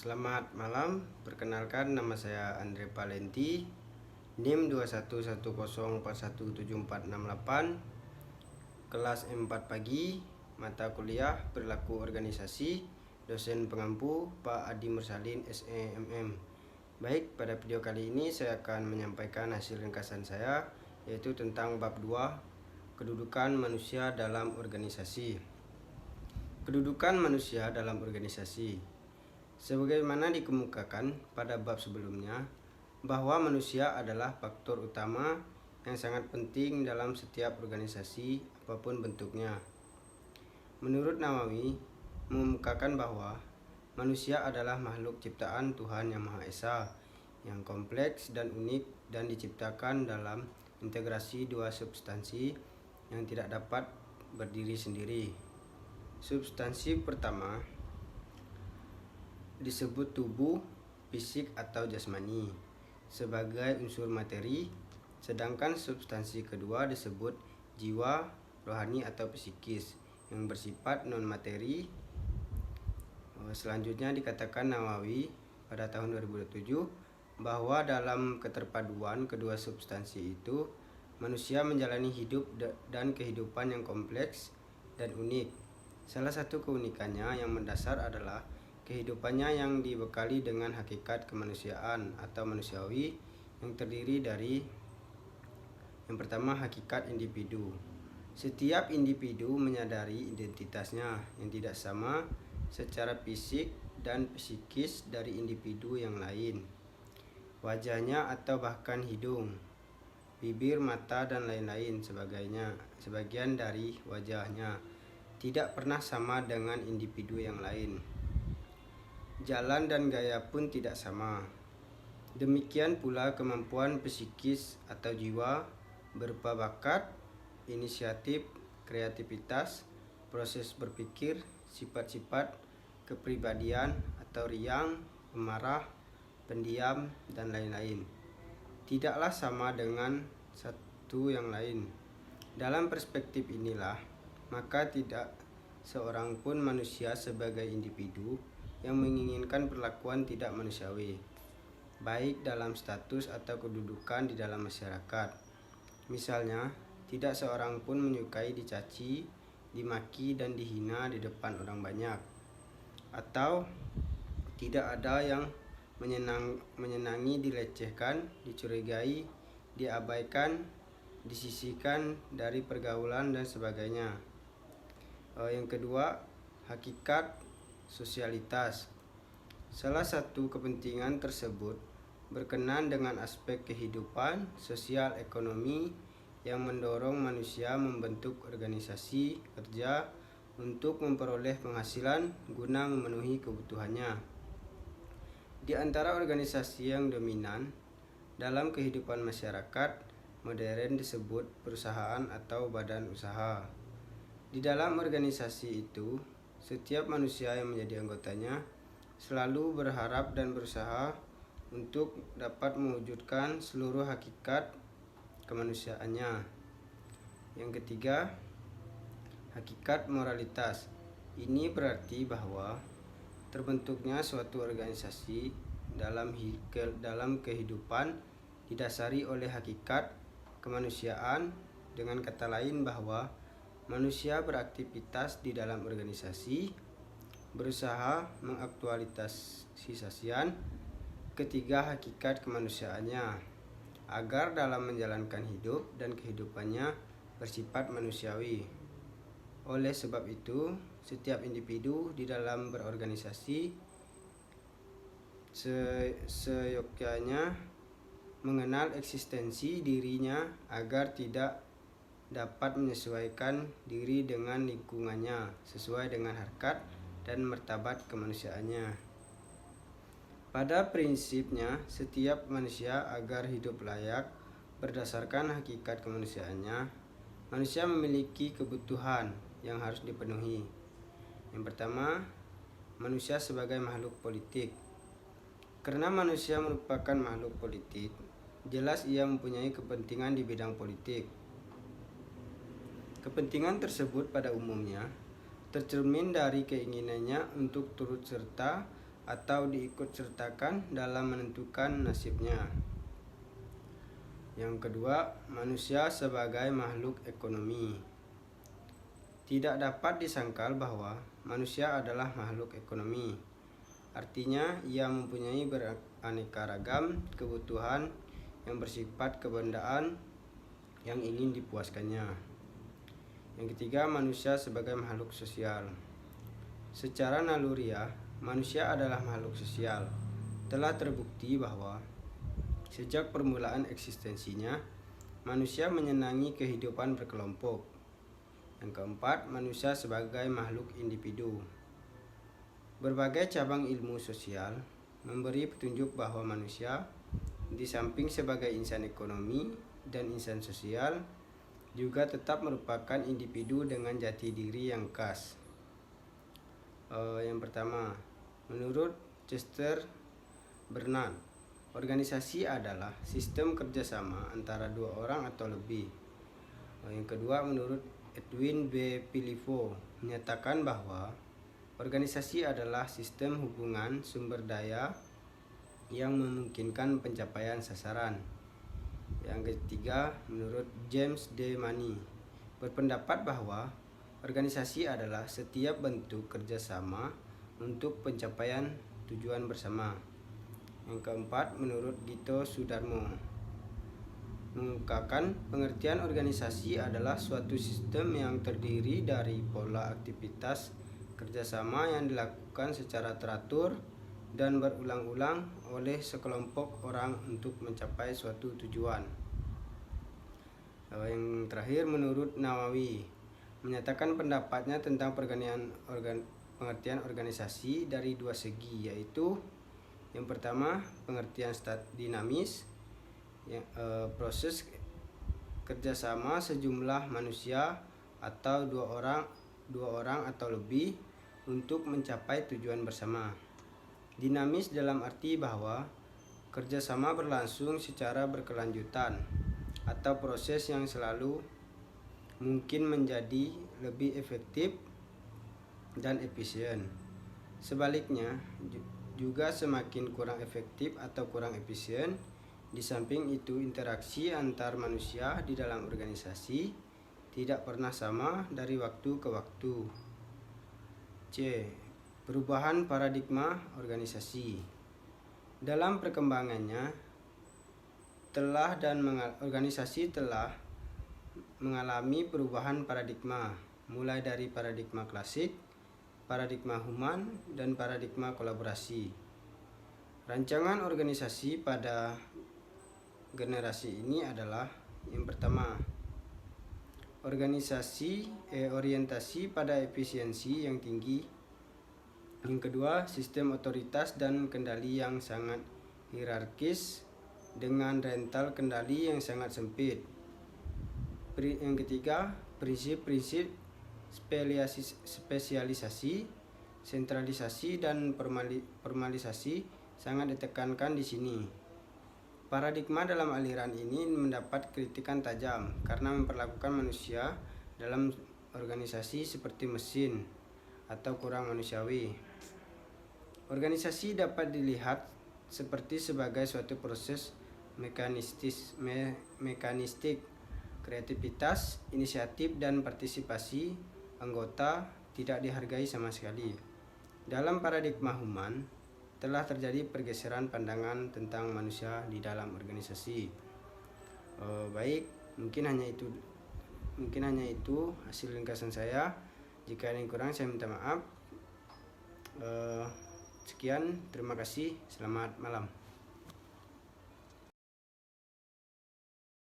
Selamat malam, perkenalkan nama saya Andre Palenti, NIM 2110417468, kelas 4 pagi, mata kuliah Perilaku Organisasi, dosen pengampu Pak Adi Mursalin SEMM. Baik, pada video kali ini saya akan menyampaikan hasil ringkasan saya, yaitu tentang bab 2, kedudukan manusia dalam organisasi. Kedudukan manusia dalam organisasi. Sebagaimana dikemukakan pada bab sebelumnya, bahwa manusia adalah faktor utama yang sangat penting dalam setiap organisasi apapun bentuknya. Menurut Nawawi, mengemukakan bahwa manusia adalah makhluk ciptaan Tuhan Yang Maha Esa, yang kompleks dan unik dan diciptakan dalam integrasi dua substansi yang tidak dapat berdiri sendiri. Substansi pertama disebut tubuh, fisik atau jasmani sebagai unsur materi, sedangkan substansi kedua disebut jiwa, rohani atau psikis yang bersifat non-materi. Selanjutnya dikatakan Nawawi pada tahun 2007 bahwa dalam keterpaduan kedua substansi itu, manusia menjalani hidup dan kehidupan yang kompleks dan unik. Salah satu keunikannya yang mendasar adalah kehidupannya yang dibekali dengan hakikat kemanusiaan atau manusiawi yang terdiri dari yang pertama, hakikat individu. Setiap individu menyadari identitasnya yang tidak sama secara fisik dan psikis dari individu yang lain. Wajahnya atau bahkan hidung, bibir, mata, dan lain-lain sebagainya, sebagian dari wajahnya tidak pernah sama dengan individu yang lain. Jalan dan gaya pun tidak sama. Demikian pula kemampuan psikis atau jiwa berupa bakat, inisiatif, kreativitas, proses berpikir, sifat-sifat kepribadian atau riang, pemarah, pendiam, dan lain-lain tidaklah sama dengan satu yang lain. Dalam perspektif inilah, maka tidak seorang pun manusia sebagai individu yang menginginkan perlakuan tidak manusiawi, baik dalam status atau kedudukan di dalam masyarakat. Misalnya, tidak seorang pun menyukai dicaci, dimaki, dan dihina di depan orang banyak. Atau tidak ada yang menyenangi dilecehkan, dicurigai, diabaikan, disisihkan dari pergaulan, dan sebagainya. Yang kedua, hakikat sosialitas. Salah satu kepentingan tersebut berkenaan dengan aspek kehidupan sosial ekonomi yang mendorong manusia membentuk organisasi kerja untuk memperoleh penghasilan guna memenuhi kebutuhannya. Di antara organisasi yang dominan dalam kehidupan masyarakat modern disebut perusahaan atau badan usaha. Di dalam organisasi itu, setiap manusia yang menjadi anggotanya selalu berharap dan berusaha untuk dapat mewujudkan seluruh hakikat kemanusiaannya. Yang ketiga, hakikat moralitas. Ini berarti bahwa terbentuknya suatu organisasi dalam kehidupan didasari oleh hakikat kemanusiaan, dengan kata lain bahwa manusia beraktivitas di dalam organisasi, berusaha mengaktualisasikan ketiga hakikat kemanusiaannya, agar dalam menjalankan hidup dan kehidupannya bersifat manusiawi. Oleh sebab itu, setiap individu di dalam berorganisasi seyogyanya mengenal eksistensi dirinya agar tidak dapat menyesuaikan diri dengan lingkungannya sesuai dengan harkat dan martabat kemanusiaannya. Pada prinsipnya, setiap manusia agar hidup layak berdasarkan hakikat kemanusiaannya, manusia memiliki kebutuhan yang harus dipenuhi. Yang pertama, manusia sebagai makhluk politik. Karena manusia merupakan makhluk politik, jelas ia mempunyai kepentingan di bidang politik. Kepentingan tersebut pada umumnya tercermin dari keinginannya untuk turut serta atau diikutsertakan dalam menentukan nasibnya. Yang kedua, manusia sebagai makhluk ekonomi. Tidak dapat disangkal bahwa manusia adalah makhluk ekonomi. Artinya, ia mempunyai beraneka ragam kebutuhan yang bersifat kebendaan yang ingin dipuaskannya. Yang ketiga, manusia sebagai makhluk sosial. Secara naluriah, manusia adalah makhluk sosial. Telah terbukti bahwa sejak permulaan eksistensinya, manusia menyenangi kehidupan berkelompok. Yang keempat, manusia sebagai makhluk individu. Berbagai cabang ilmu sosial memberi petunjuk bahwa manusia, di samping sebagai insan ekonomi dan insan sosial, juga tetap merupakan individu dengan jati diri yang khas. Yang pertama, menurut Chester Bernard, organisasi adalah sistem kerjasama antara dua orang atau lebih. Yang kedua, menurut Edwin B. Pilivo menyatakan bahwa organisasi adalah sistem hubungan sumber daya yang memungkinkan pencapaian sasaran. Yang ketiga, menurut James D. Money berpendapat bahwa organisasi adalah setiap bentuk kerjasama untuk pencapaian tujuan bersama. Yang keempat, menurut Gito Sudarmo mengungkapkan pengertian organisasi adalah suatu sistem yang terdiri dari pola aktivitas kerjasama yang dilakukan secara teratur dan berulang-ulang oleh sekelompok orang untuk mencapai suatu tujuan. Yang terakhir, menurut Nawawi menyatakan pendapatnya tentang pengertian organisasi dari dua segi, yaitu yang pertama, pengertian dinamis, proses kerjasama sejumlah manusia atau dua orang atau lebih untuk mencapai tujuan bersama. Dinamis dalam arti bahwa kerjasama berlangsung secara berkelanjutan atau proses yang selalu mungkin menjadi lebih efektif dan efisien. Sebaliknya, juga semakin kurang efektif atau kurang efisien. Di samping itu, interaksi antar manusia di dalam organisasi tidak pernah sama dari waktu ke waktu. C. Perubahan paradigma organisasi. Dalam perkembangannya, organisasi telah mengalami perubahan paradigma, mulai dari paradigma klasik, paradigma human, dan paradigma kolaborasi. Rancangan organisasi pada generasi ini adalah yang pertama, orientasi pada efisiensi yang tinggi. Yang kedua, sistem otoritas dan kendali yang sangat hierarkis dengan rental kendali yang sangat sempit. Yang ketiga, prinsip-prinsip spesialisasi, sentralisasi, dan formalisasi sangat ditekankan di sini. Paradigma dalam aliran ini mendapat kritikan tajam karena memperlakukan manusia dalam organisasi seperti mesin atau kurang manusiawi. Organisasi dapat dilihat sebagai suatu proses mekanistik, kreativitas, inisiatif, dan partisipasi anggota tidak dihargai sama sekali. Dalam paradigma human, telah terjadi pergeseran pandangan tentang manusia di dalam organisasi. Baik, mungkin hanya itu hasil ringkasan saya. Jika ada yang kurang, saya minta maaf. Sekian, terima kasih, selamat malam.